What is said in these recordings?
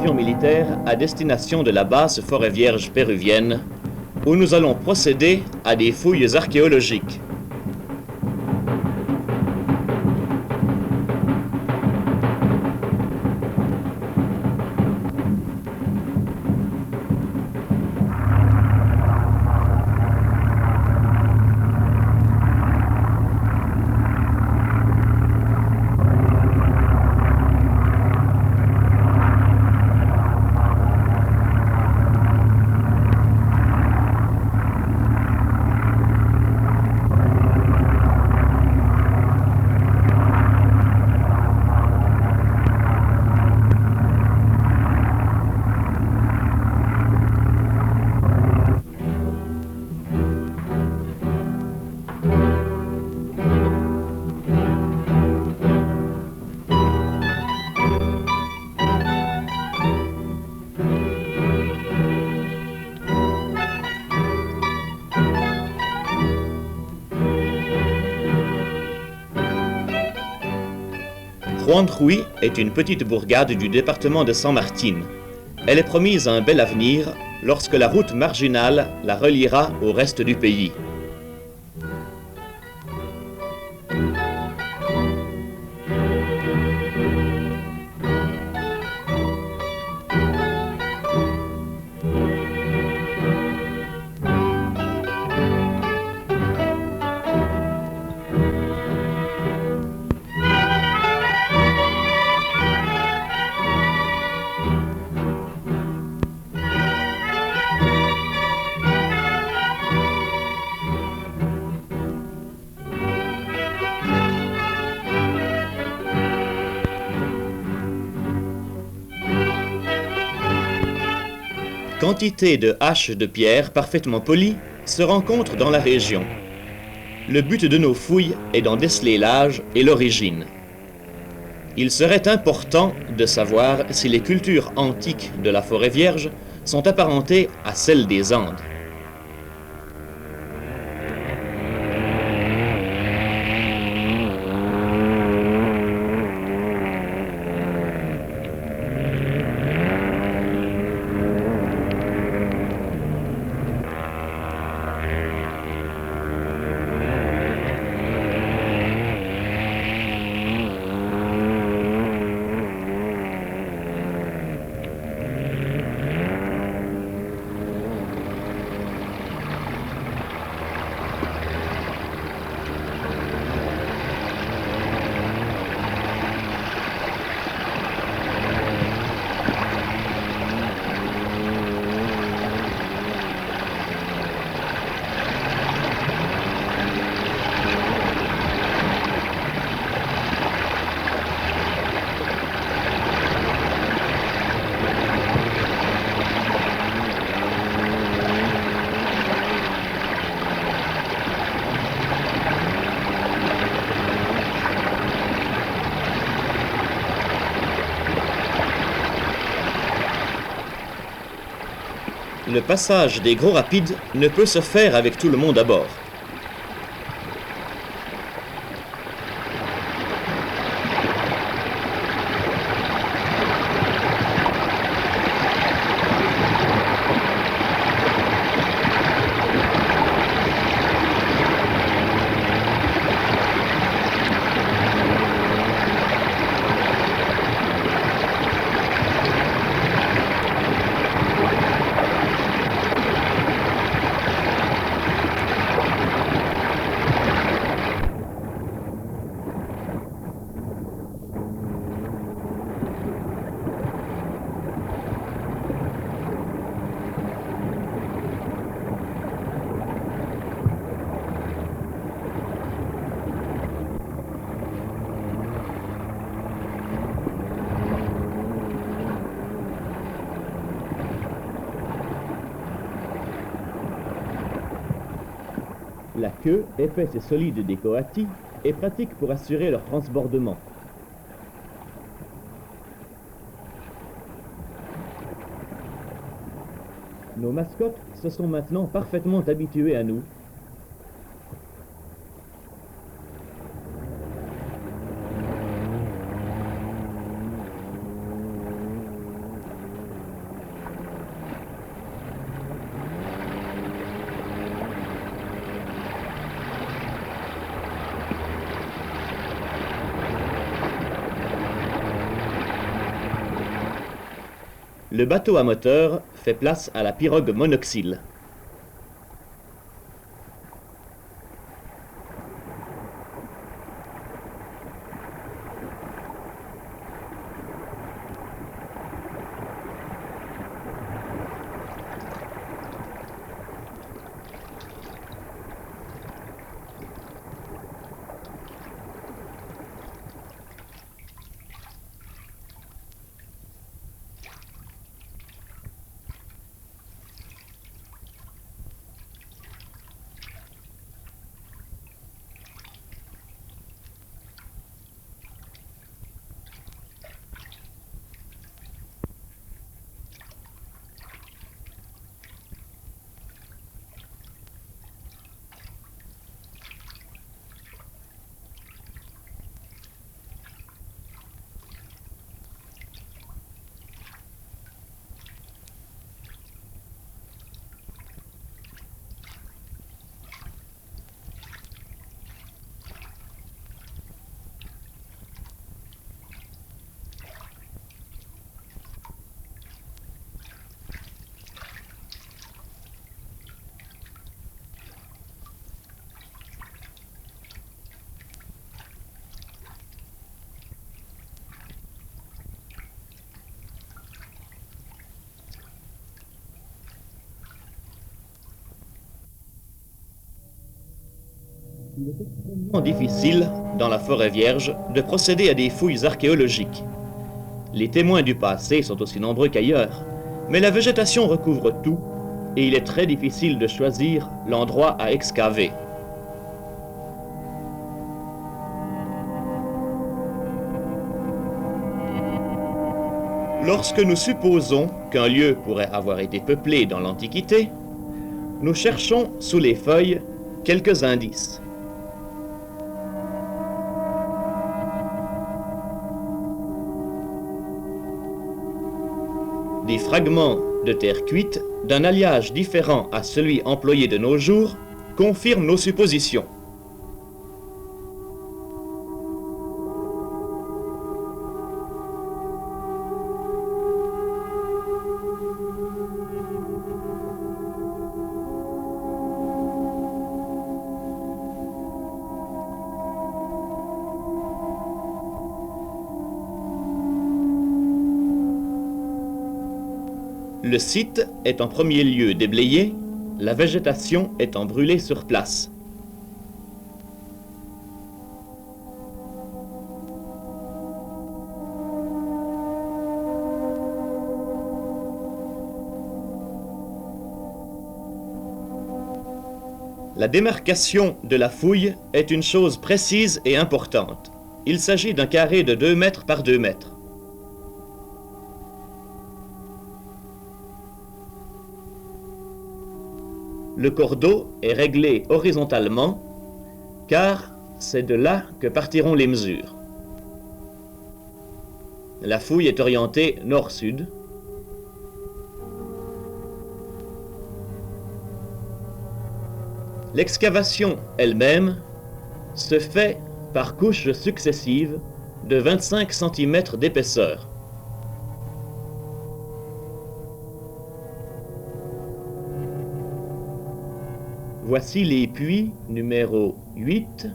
avion militaire à destination de la base Forêt-Vierge péruvienne, où nous allons procéder à des fouilles archéologiques. Juan-Ruy est une petite bourgade du département de San Martín. Elle est promise un bel avenir lorsque la route marginale la reliera au reste du pays. Quantité de haches de pierre parfaitement polies se rencontrent dans la région. Le but de nos fouilles est d'en déceler l'âge et l'origine. Il serait important de savoir si les cultures antiques de la forêt vierge sont apparentées à celles des Andes. Le passage des gros rapides ne peut se faire avec tout le monde à bord. La queue, épaisse et solide des coatis, est pratique pour assurer leur transbordement. Nos mascottes se sont maintenant parfaitement habituées à nous. le bateau à moteur fait place à la pirogue monoxyle. Il est extrêmement difficile, dans la forêt vierge, de procéder à des fouilles archéologiques. Les témoins du passé sont aussi nombreux qu'ailleurs, mais la végétation recouvre tout, et il est très difficile de choisir l'endroit à excaver. Lorsque nous supposons qu'un lieu pourrait avoir été peuplé dans l'Antiquité, nous cherchons sous les feuilles quelques indices. Des fragments de terre cuite d'un alliage différent à celui employé de nos jours confirment nos suppositions. Le site est en premier lieu déblayé, la végétation étant brûlée sur place. La démarcation de la fouille est une chose précise et importante. Il s'agit d'un carré de 2 mètres par 2 mètres. Le cours d'eau est réglé horizontalement, car c'est de là que partiront les mesures. La fouille est orientée nord-sud. L'excavation elle-même se fait par couches successives de 25 cm d'épaisseur. Voici les puits numéros 8,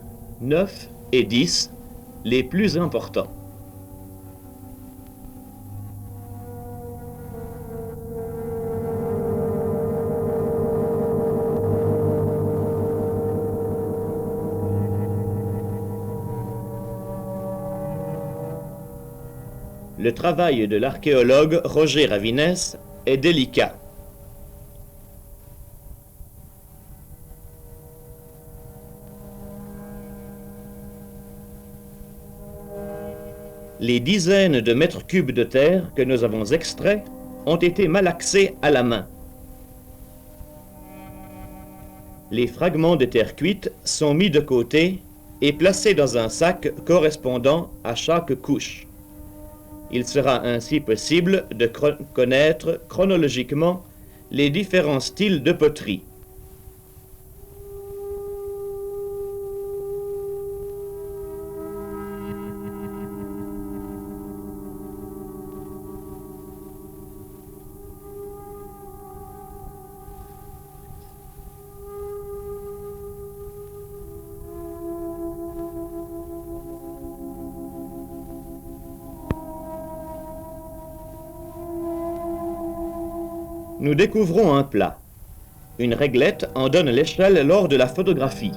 9 et 10, les plus importants. Le travail de l'archéologue Roger Ravinès est délicat. Les dizaines de mètres cubes de terre que nous avons extraits ont été malaxés à la main. Les fragments de terre cuite sont mis de côté et placés dans un sac correspondant à chaque couche. Il sera ainsi possible de connaître chronologiquement les différents styles de poterie. nous découvrons un plat. Une réglette en donne l'échelle lors de la photographie.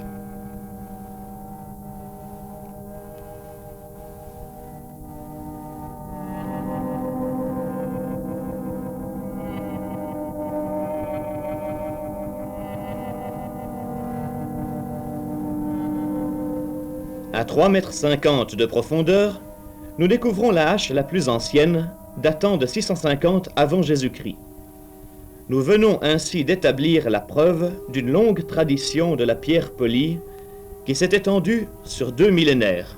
À 3,50 m de profondeur, nous découvrons la hache la plus ancienne, datant de 650 avant Jésus-Christ. Nous venons ainsi d'établir la preuve d'une longue tradition de la pierre polie qui s'est étendue sur 2 millénaires.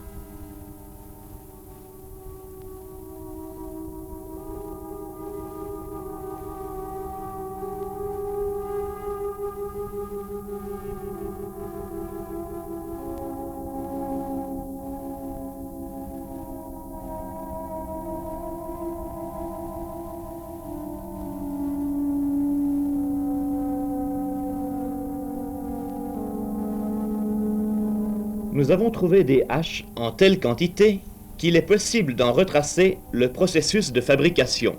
Nous avons trouvé des haches en telle quantité qu'il est possible d'en retracer le processus de fabrication.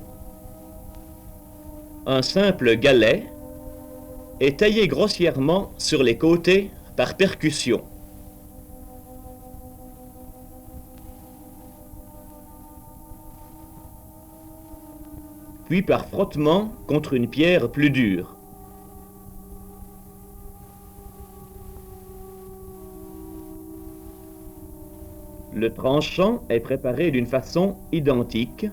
Un simple galet est taillé grossièrement sur les côtés par percussion. Puis par frottement contre une pierre plus dure. Le tranchant est préparé d'une façon identique.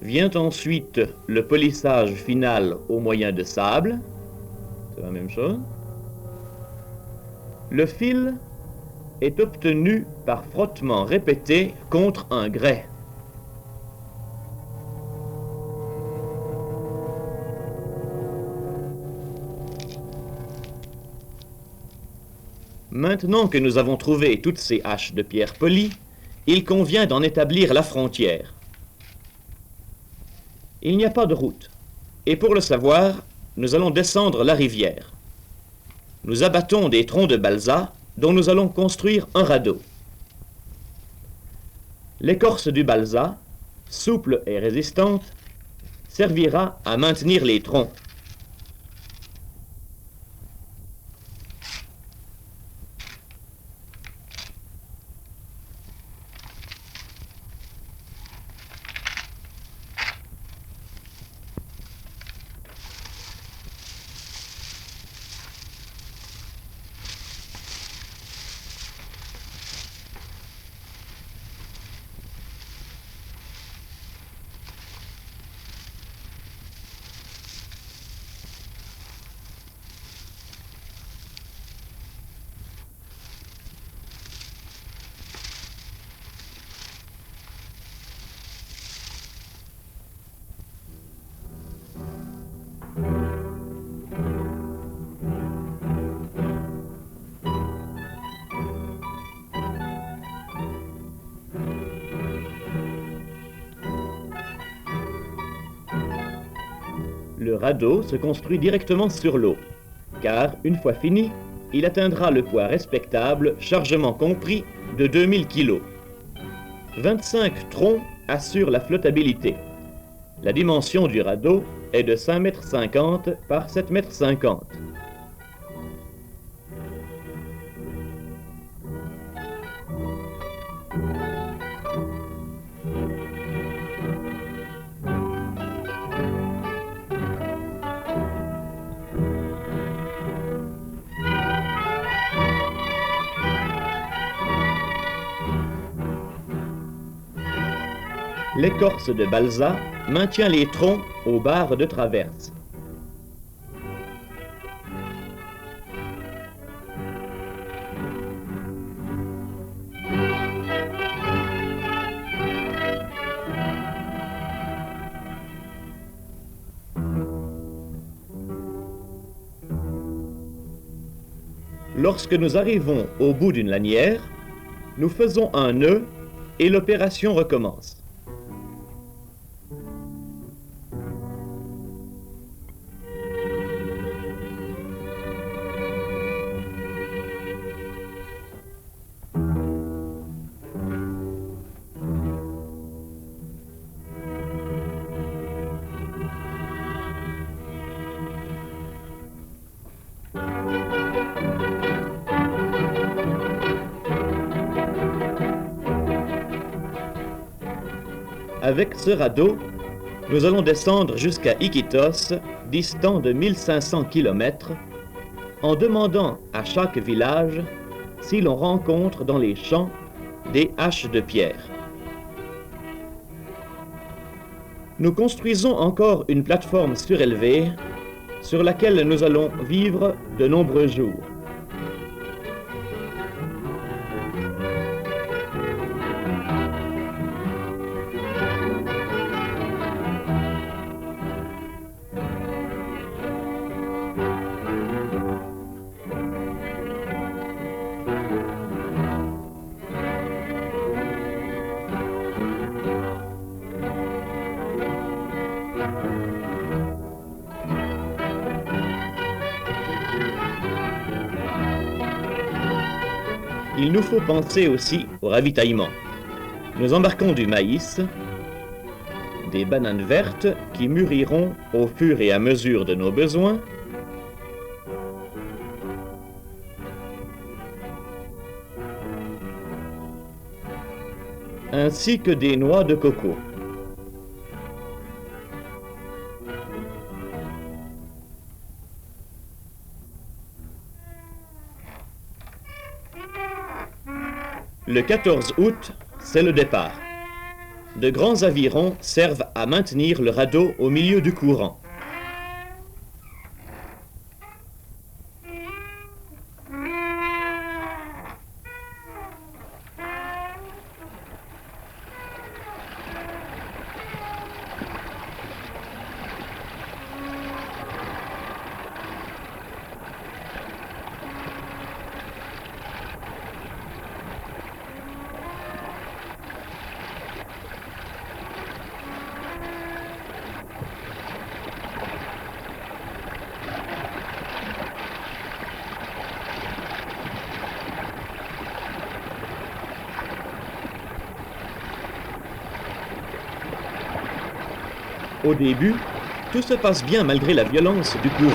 Vient ensuite le polissage final au moyen de sable. C'est la même chose. Le fil est obtenu par frottement répété contre un grès. Maintenant que nous avons trouvé toutes ces haches de pierre polie, il convient d'en établir la frontière. Il n'y a pas de route, et pour le savoir, nous allons descendre la rivière. Nous abattons des troncs de balsa dont nous allons construire un radeau. L'écorce du balsa, souple et résistante, servira à maintenir les troncs. Le radeau se construit directement sur l'eau, car, une fois fini, il atteindra le poids respectable, chargement compris, de 2000 kg. 25 troncs assurent la flottabilité. La dimension du radeau est de 5,50 m par 7,50 m. L'écorce de balsa maintient les troncs aux barres de traverse. Lorsque nous arrivons au bout d'une lanière, nous faisons un nœud et l'opération recommence. Avec ce radeau, nous allons descendre jusqu'à Iquitos, distant de 1500 km, en demandant à chaque village si l'on rencontre dans les champs des haches de pierre. Nous construisons encore une plateforme surélevée sur laquelle nous allons vivre de nombreux jours. Il nous faut penser aussi au ravitaillement. Nous embarquons du maïs, des bananes vertes qui mûriront au fur et à mesure de nos besoins, ainsi que des noix de coco. Le 14 août, c'est le départ. De grands avirons servent à maintenir le radeau au milieu du courant. Au début, tout se passe bien malgré la violence du courant.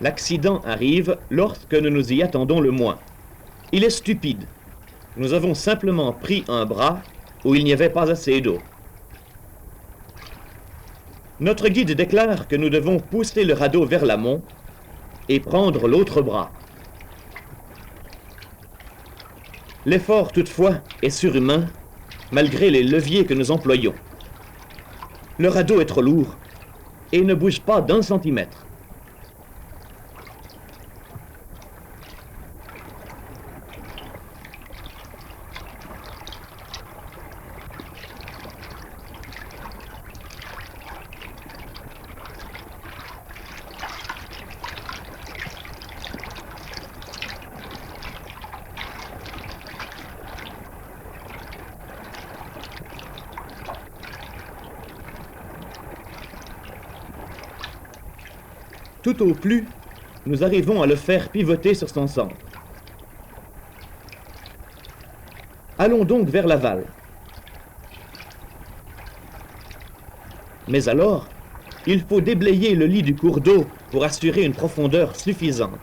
L'accident arrive lorsque nous nous y attendons le moins. Il est stupide. Nous avons simplement pris un bras où il n'y avait pas assez d'eau. Notre guide déclare que nous devons pousser le radeau vers l'amont et prendre l'autre bras. L'effort, toutefois, est surhumain, malgré les leviers que nous employons. Le radeau est trop lourd et ne bouge pas d'un centimètre. Tout au plus, nous arrivons à le faire pivoter sur son centre. Allons donc vers l'aval. Mais alors, il faut déblayer le lit du cours d'eau pour assurer une profondeur suffisante.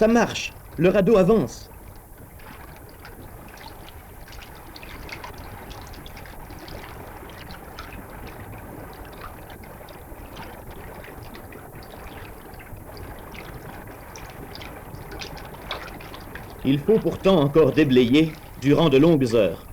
Ça marche, le radeau avance. Il faut pourtant encore déblayer durant de longues heures.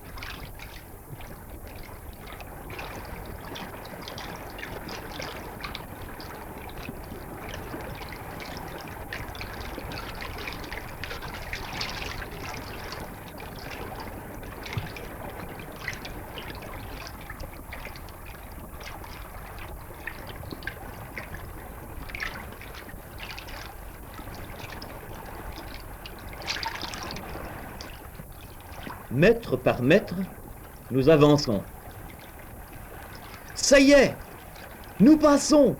Mètre par mètre, nous avançons. Ça y est, nous passons!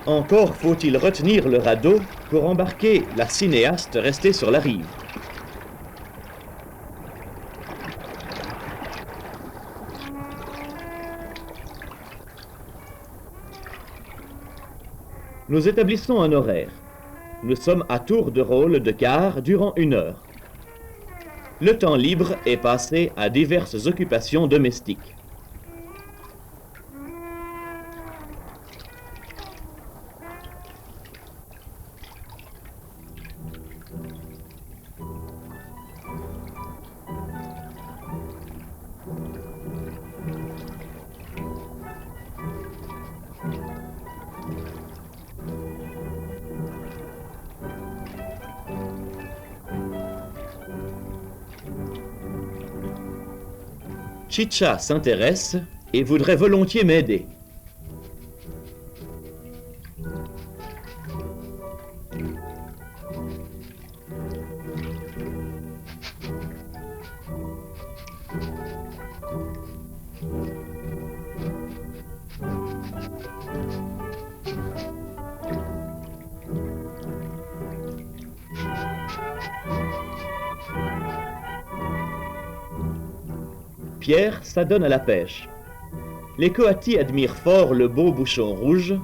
Encore faut-il retenir le radeau pour embarquer la cinéaste restée sur la rive. Nous établissons un horaire. Nous sommes à tour de rôle de quart durant 1 heure. Le temps libre est passé à diverses occupations domestiques. Chicha s'intéresse et voudrait volontiers m'aider. Pierre s'adonne à la pêche. Les coatis admirent fort le beau bouchon rouge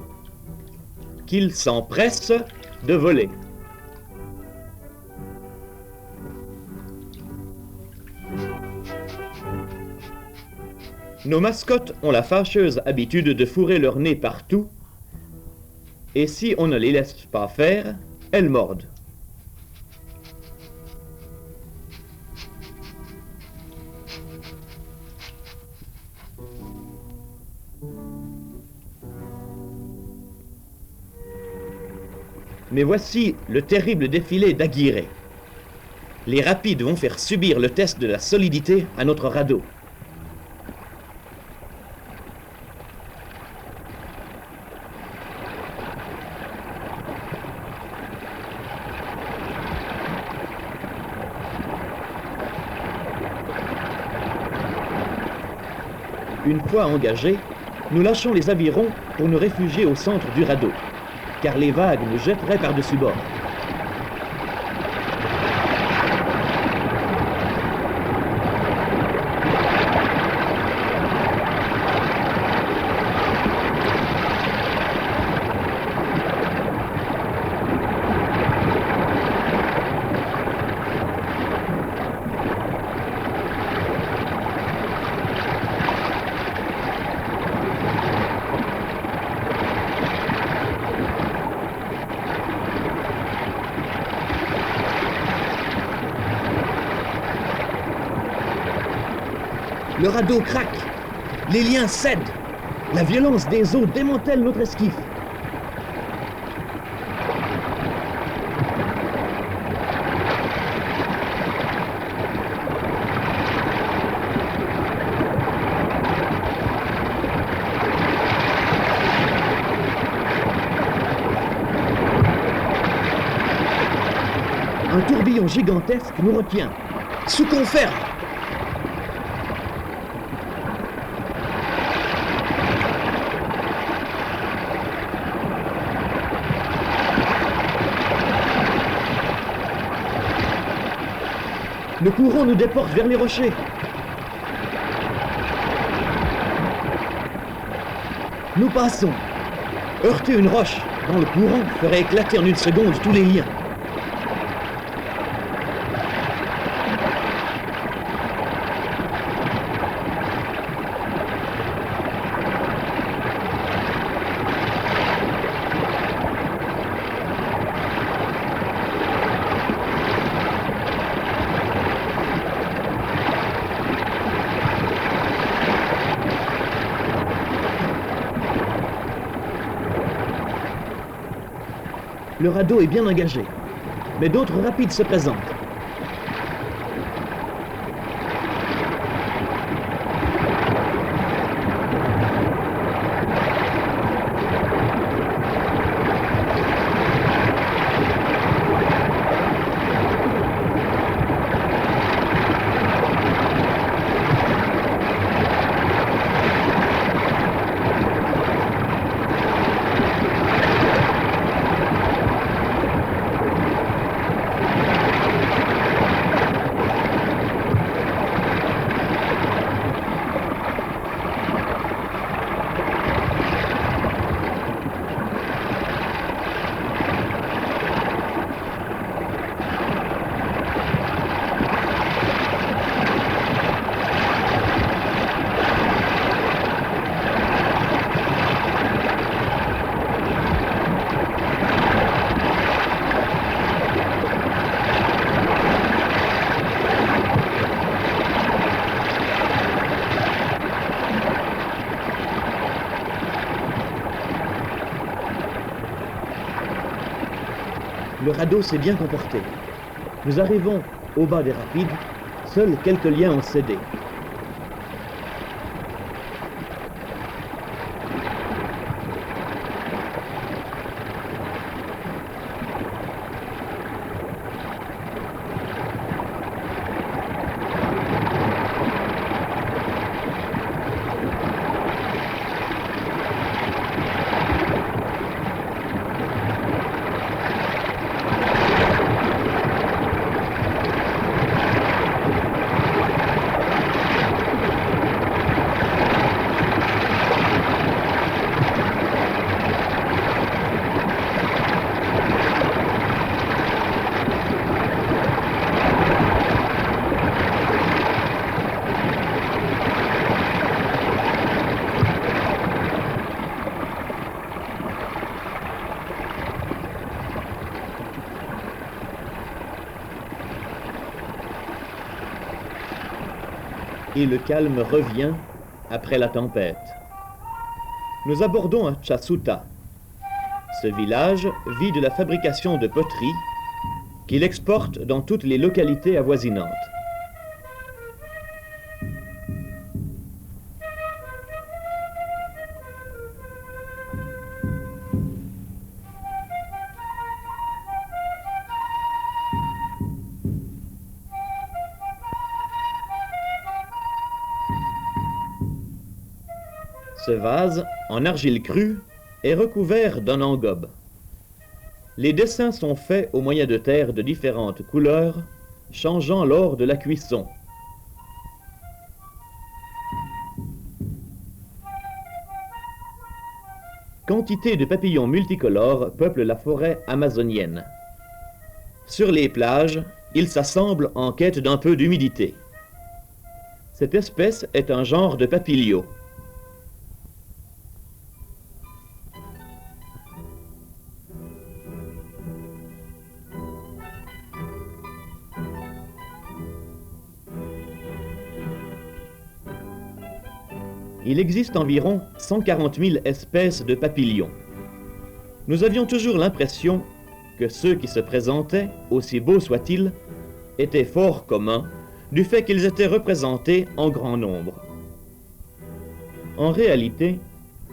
qu'ils s'empressent de voler. Nos mascottes ont la fâcheuse habitude de fourrer leur nez partout, et si on ne les laisse pas faire, elles mordent. Mais voici le terrible défilé d'Aguirre. Les rapides vont faire subir le test de la solidité à notre radeau. Une fois engagés, nous lâchons les avirons pour nous réfugier au centre du radeau, car les vagues nous jetteraient par-dessus bord. Le radeau craque, les liens cèdent, la violence des eaux démantèle notre esquif. Un tourbillon gigantesque nous retient, sous confère. Le courant nous déporte vers les rochers. Nous passons. Heurter une roche dans le courant ferait éclater en 1 seconde tous les liens. Le radeau est bien engagé, mais d'autres rapides se présentent. Le radeau s'est bien comporté. Nous arrivons au bas des rapides, seuls quelques liens ont cédé. Et le calme revient après la tempête. Nous abordons à Chasuta. Ce village vit de la fabrication de poterie qu'il exporte dans toutes les localités avoisinantes. Ce vase, en argile crue, est recouvert d'un engobe. Les dessins sont faits au moyen de terre de différentes couleurs, changeant lors de la cuisson. Quantité de papillons multicolores peuplent la forêt amazonienne. Sur les plages, ils s'assemblent en quête d'un peu d'humidité. Cette espèce est un genre de papilio. Il existe environ 140 000 espèces de papillons. Nous avions toujours l'impression que ceux qui se présentaient, aussi beaux soient-ils, étaient fort communs du fait qu'ils étaient représentés en grand nombre. En réalité,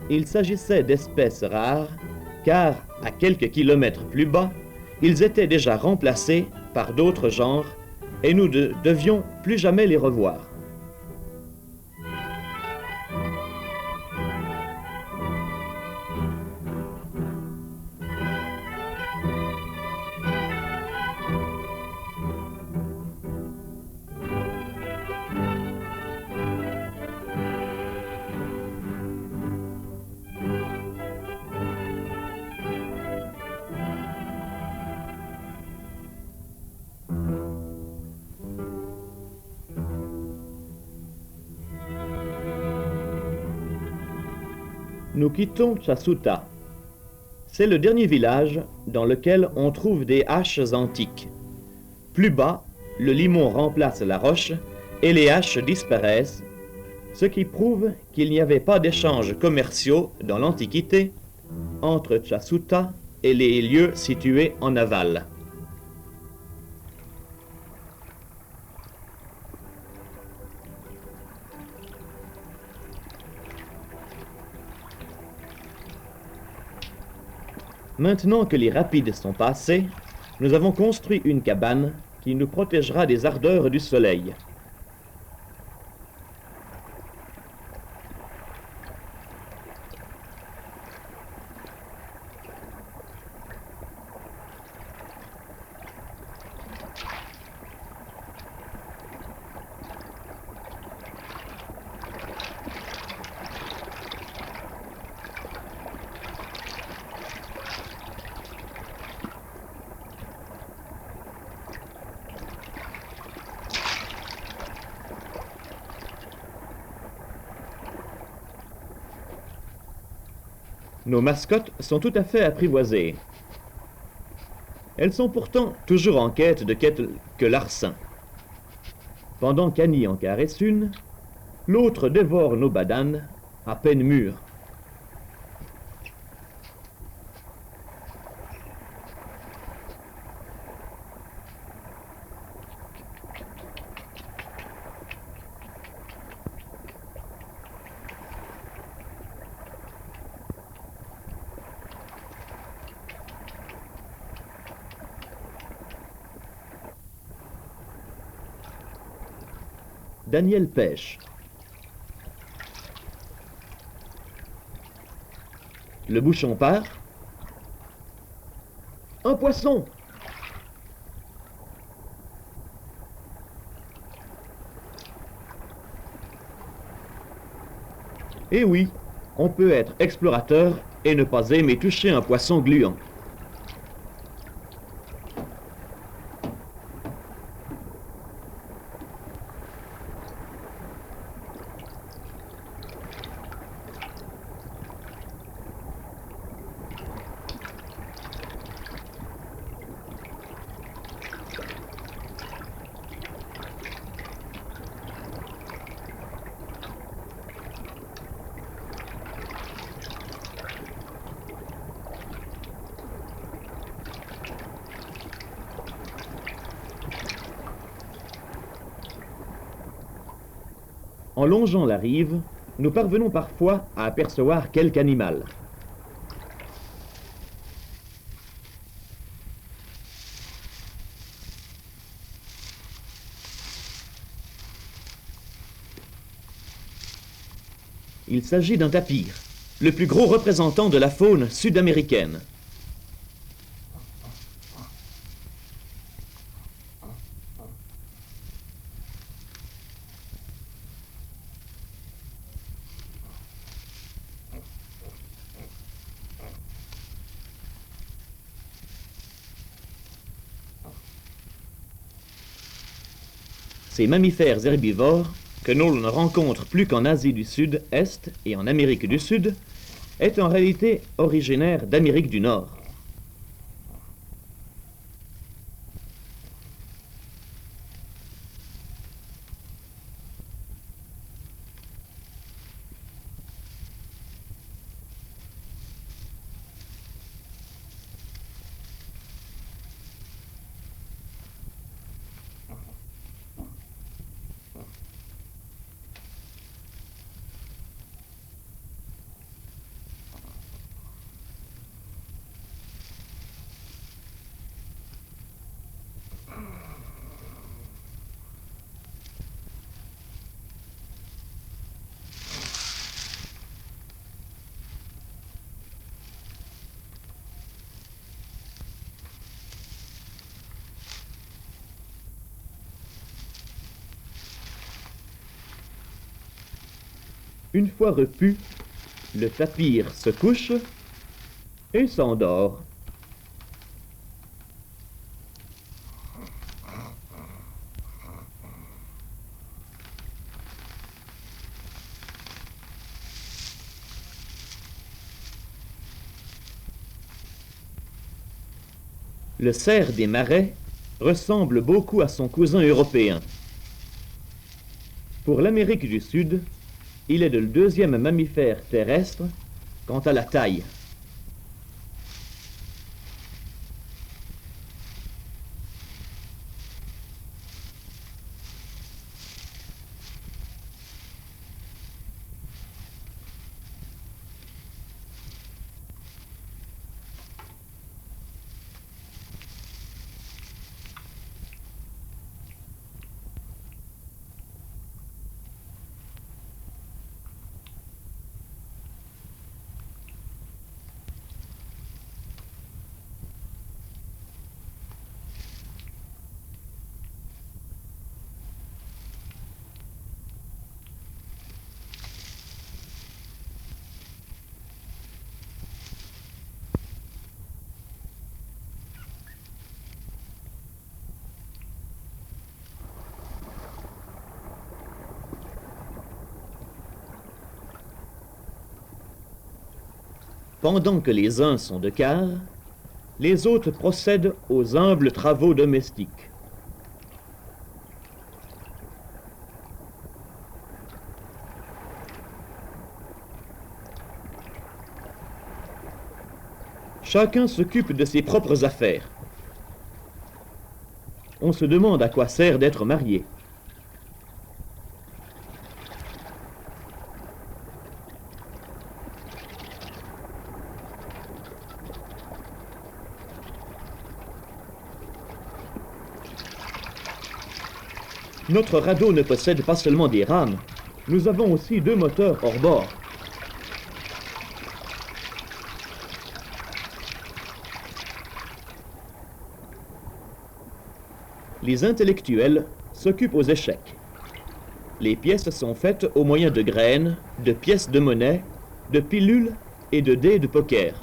il s'agissait d'espèces rares, car à quelques kilomètres plus bas, ils étaient déjà remplacés par d'autres genres et nous ne devions plus jamais les revoir. Nous quittons Chasuta. C'est le dernier village dans lequel on trouve des haches antiques. Plus bas, le limon remplace la roche et les haches disparaissent, ce qui prouve qu'il n'y avait pas d'échanges commerciaux dans l'Antiquité entre Chasuta et les lieux situés en aval. Maintenant que les rapides sont passés, nous avons construit une cabane qui nous protégera des ardeurs du soleil. Nos mascottes sont tout à fait apprivoisées. Elles sont pourtant toujours en quête de quelques larcins. Pendant qu'Annie en caresse une, l'autre dévore nos badanes à peine mûres. Daniel pêche. Le bouchon part. Un poisson! Eh oui, on peut être explorateur et ne pas aimer toucher un poisson gluant. En longeant la rive, nous parvenons parfois à apercevoir quelque animal. Il s'agit d'un tapir, le plus gros représentant de la faune sud-américaine. Ces mammifères herbivores, que l'on ne rencontre plus qu'en Asie du Sud-Est et en Amérique du Sud, est en réalité originaire d'Amérique du Nord. Une fois repu, le tapir se couche et s'endort. Le cerf des marais ressemble beaucoup à son cousin européen. Pour l'Amérique du Sud, il est le deuxième mammifère terrestre quant à la taille. Pendant que les uns sont de quart, les autres procèdent aux humbles travaux domestiques. Chacun s'occupe de ses propres affaires. On se demande à quoi sert d'être marié. Notre radeau ne possède pas seulement des rames, nous avons aussi 2 moteurs hors bord. Les intellectuels s'occupent aux échecs. Les pièces sont faites au moyen de graines, de pièces de monnaie, de pilules et de dés de poker.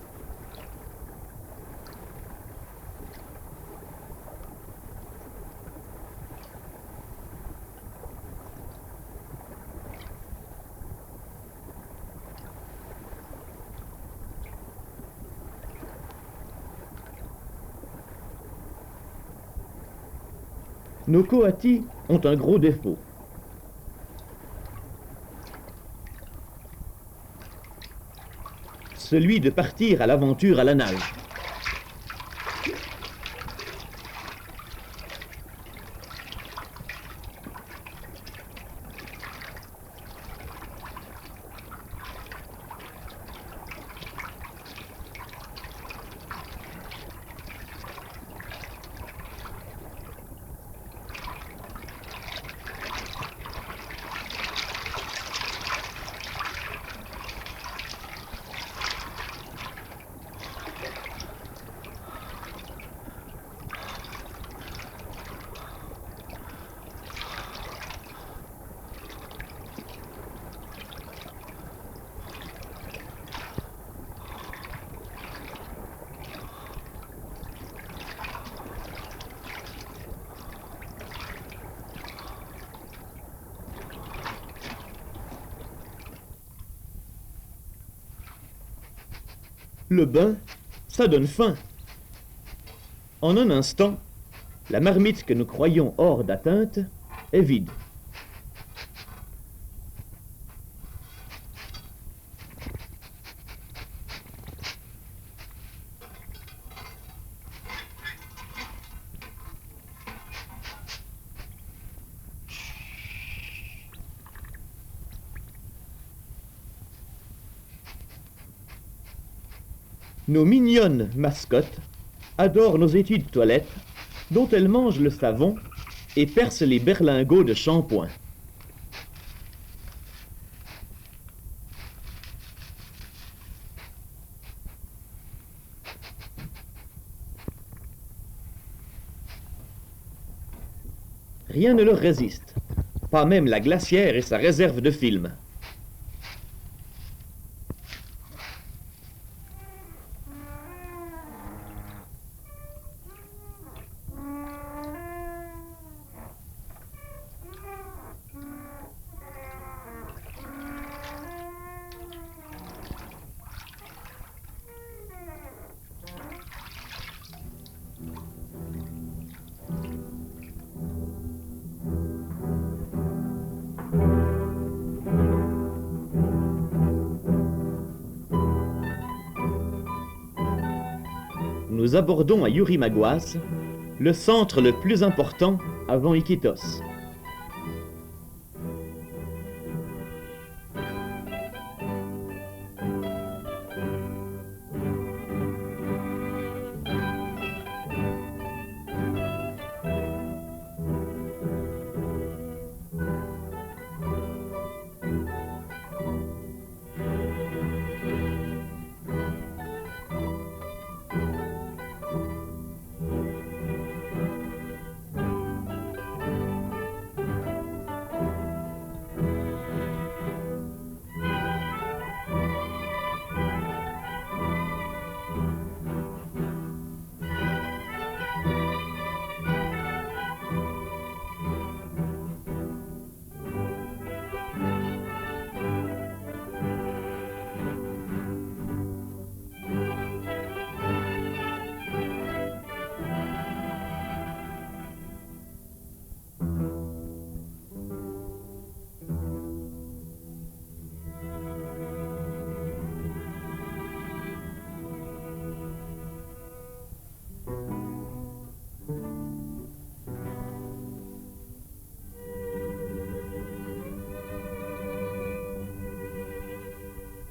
Nos coatis ont un gros défaut. Celui de partir à l'aventure à la nage. Le bain, ça donne faim. En un instant, la marmite que nous croyions hors d'atteinte est vide. Nos mignonnes mascottes adorent nos étuis de toilette, dont elles mangent le savon et percent les berlingots de shampoing. Rien ne leur résiste, pas même la glacière et sa réserve de film. Nous abordons à Yurimaguas, le centre le plus important avant Iquitos.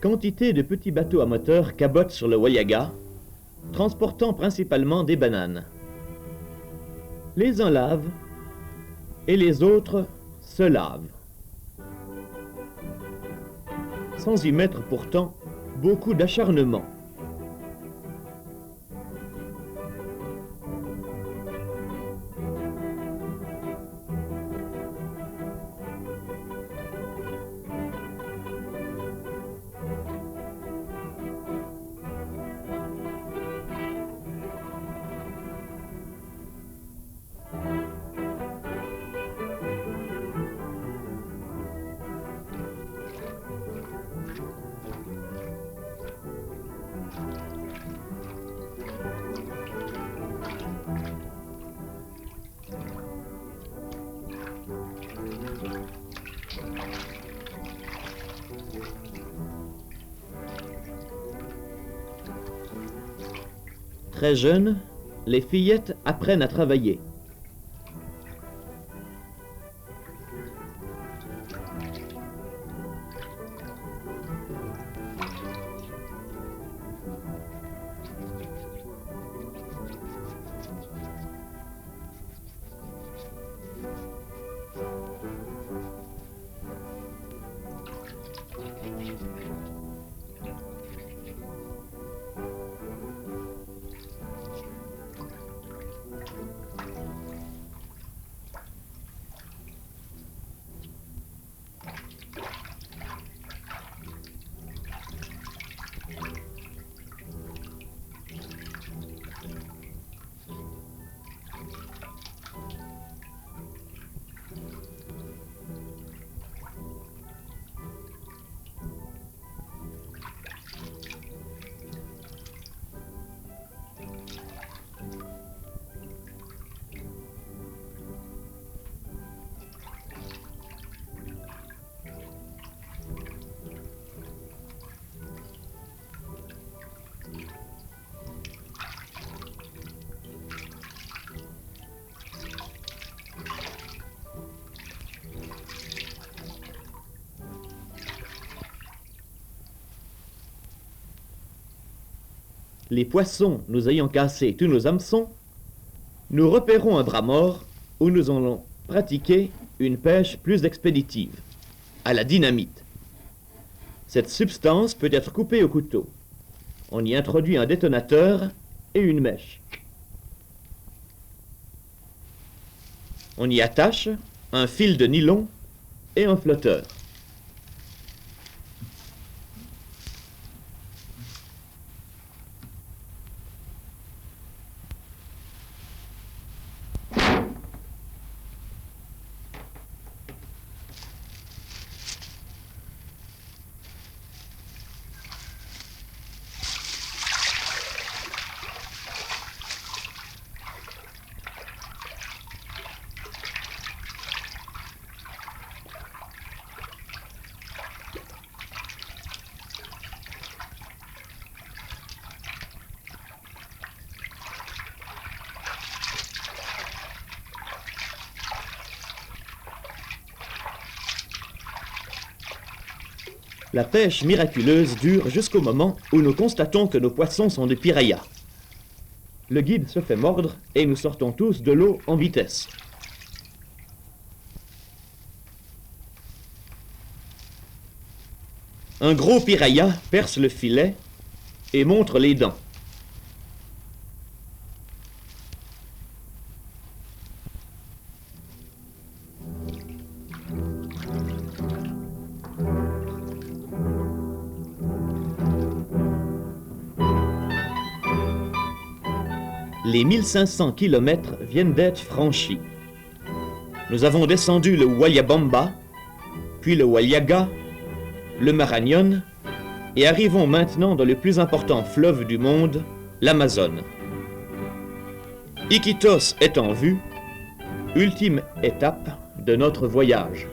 Quantité de petits bateaux à moteur cabotent sur le Huallaga, transportant principalement des bananes. Les uns lavent et les autres se lavent. Sans y mettre pourtant beaucoup d'acharnement. Très jeunes, les fillettes apprennent à travailler. Les poissons nous ayant cassé tous nos hameçons, nous repérons un bras mort où nous allons pratiquer une pêche plus expéditive, à la dynamite. Cette substance peut être coupée au couteau. On y introduit un détonateur et une mèche. On y attache un fil de nylon et un flotteur. La pêche miraculeuse dure jusqu'au moment où nous constatons que nos poissons sont des piranhas. Le guide se fait mordre et nous sortons tous de l'eau en vitesse. Un gros piranha perce le filet et montre les dents. Les 1500 kilomètres viennent d'être franchis. Nous avons descendu le Huallabamba, puis le Huallaga, le Marañón, et arrivons maintenant dans le plus important fleuve du monde, l'Amazone. Iquitos est en vue, ultime étape de notre voyage.